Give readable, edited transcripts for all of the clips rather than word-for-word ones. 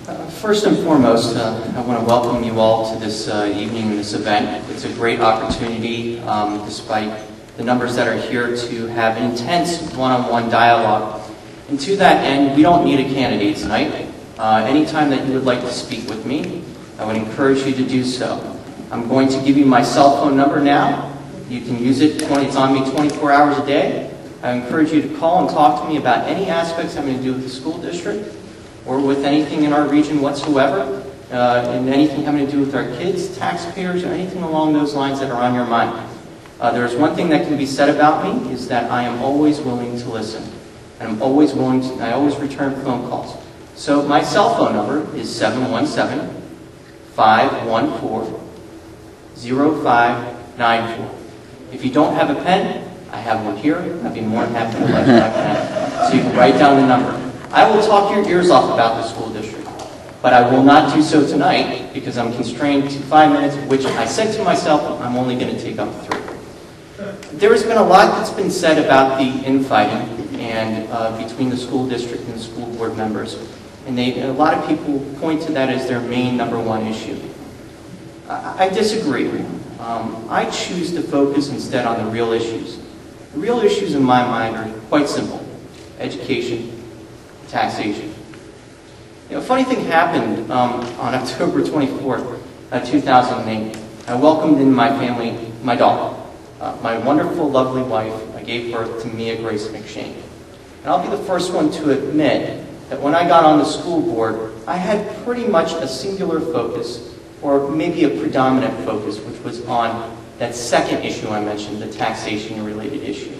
First and foremost, I want to welcome you all to this evening, this event. It's a great opportunity, despite the numbers that are here, to have intense one-on-one dialogue. And to that end, we don't need a candidate tonight. Anytime that you would like to speak with me, I would encourage you to do so. I'm going to give you my cell phone number now. You can use it. It's on me 24 hours a day. I encourage you to call and talk to me about any aspects having to do with the school district, or with anything in our region whatsoever, and anything having to do with our kids, taxpayers, or anything along those lines that are on your mind. There's one thing that can be said about me, is that I am always willing to listen. And I'm always willing to, I always return phone calls. So my cell phone number is 717-514-0594. If you don't have a pen, I have one here. I'd be more than happy to let you have a pen. So you can write down the number. I will talk your ears off about the school district, but I will not do so tonight because I'm constrained to 5 minutes, which I said to myself I'm only going to take up 3. There has been a lot that's been said about the infighting and between the school district and the school board members, and a lot of people point to that as their main #1 issue. I disagree. I choose to focus instead on the real issues. The real issues in my mind are quite simple: education, taxation. A funny thing happened on October 24th, 2008. I welcomed in my family my daughter, my wonderful, lovely wife. I gave birth to Mia Grace McShane. And I'll be the first one to admit that when I got on the school board, I had pretty much a singular focus, or maybe a predominant focus, which was on that second issue I mentioned, the taxation-related issue.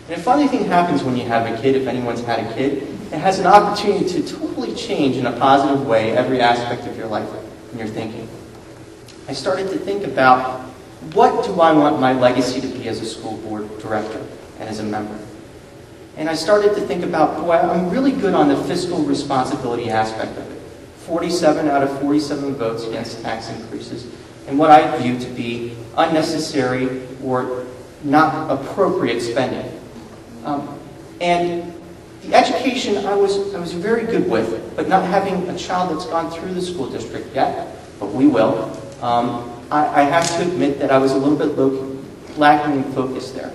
And a funny thing happens when you have a kid, if anyone's had a kid. It has an opportunity to totally change in a positive way every aspect of your life and your thinking. I started to think about, what do I want my legacy to be as a school board director and as a member? And I started to think about, boy, I'm really good on the fiscal responsibility aspect of it. 47 out of 47 votes against tax increases, and what I view to be unnecessary or not appropriate spending. And the education I was very good with, but not having a child that's gone through the school district yet, but we will. I have to admit that I was a little bit lacking in focus there.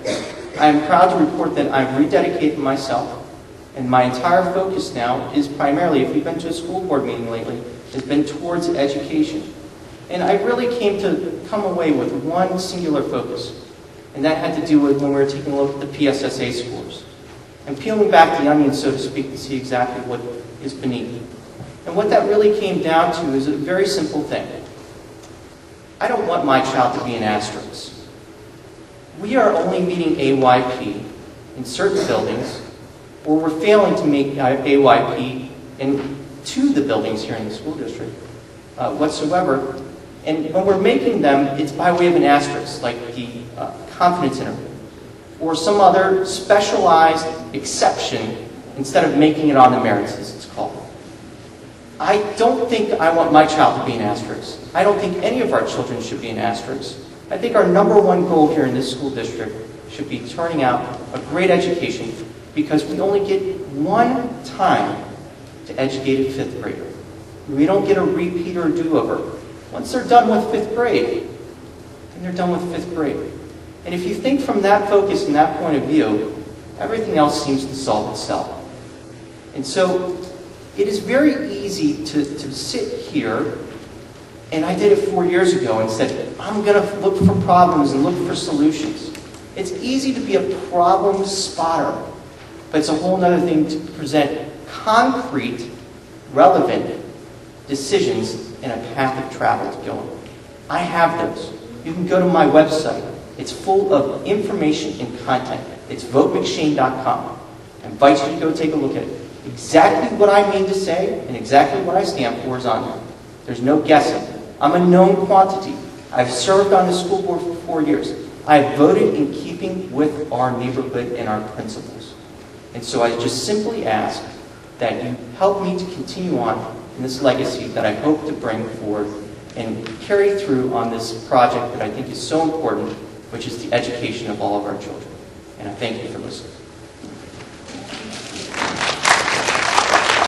I am proud to report that I've rededicated myself, and my entire focus now is primarily, if you've been to a school board meeting lately, has been towards education. And I really come away with one singular focus, and that had to do with when we were taking a look at the PSSA scores. And peeling back the onion, so to speak, to see exactly what is beneath. And what that really came down to is a very simple thing. I don't want my child to be an asterisk. We are only meeting AYP in certain buildings, or we're failing to make AYP in 2 of the buildings here in the school district whatsoever. And when we're making them, it's by way of an asterisk, like the confidence interval, or some other specialized exception instead of making it on the merits, as it's called. I don't think I want my child to be an asterisk. I don't think any of our children should be an asterisk. I think our #1 goal here in this school district should be turning out a great education, because we only get one time to educate a 5th grader. We don't get a repeat or a do-over. Once they're done with 5th grade, then they're done with 5th grade. And if you think from that focus and that point of view, everything else seems to solve itself. And so it is very easy to sit here, and I did it 4 years ago and said, I'm going to look for problems and look for solutions. It's easy to be a problem spotter, but it's a whole other thing to present concrete, relevant decisions and a path of travel to go on. I have those. You can go to my website. It's full of information and content. It's votemcshane.com. I invite you to go take a look at it. Exactly what I mean to say and exactly what I stand for is on there. There's no guessing. I'm a known quantity. I've served on the school board for 4 years. I've voted in keeping with our neighborhood and our principles. And so I just simply ask that you help me to continue on in this legacy that I hope to bring forward and carry through on this project that I think is so important, which is the education of all of our children. And I thank you for listening.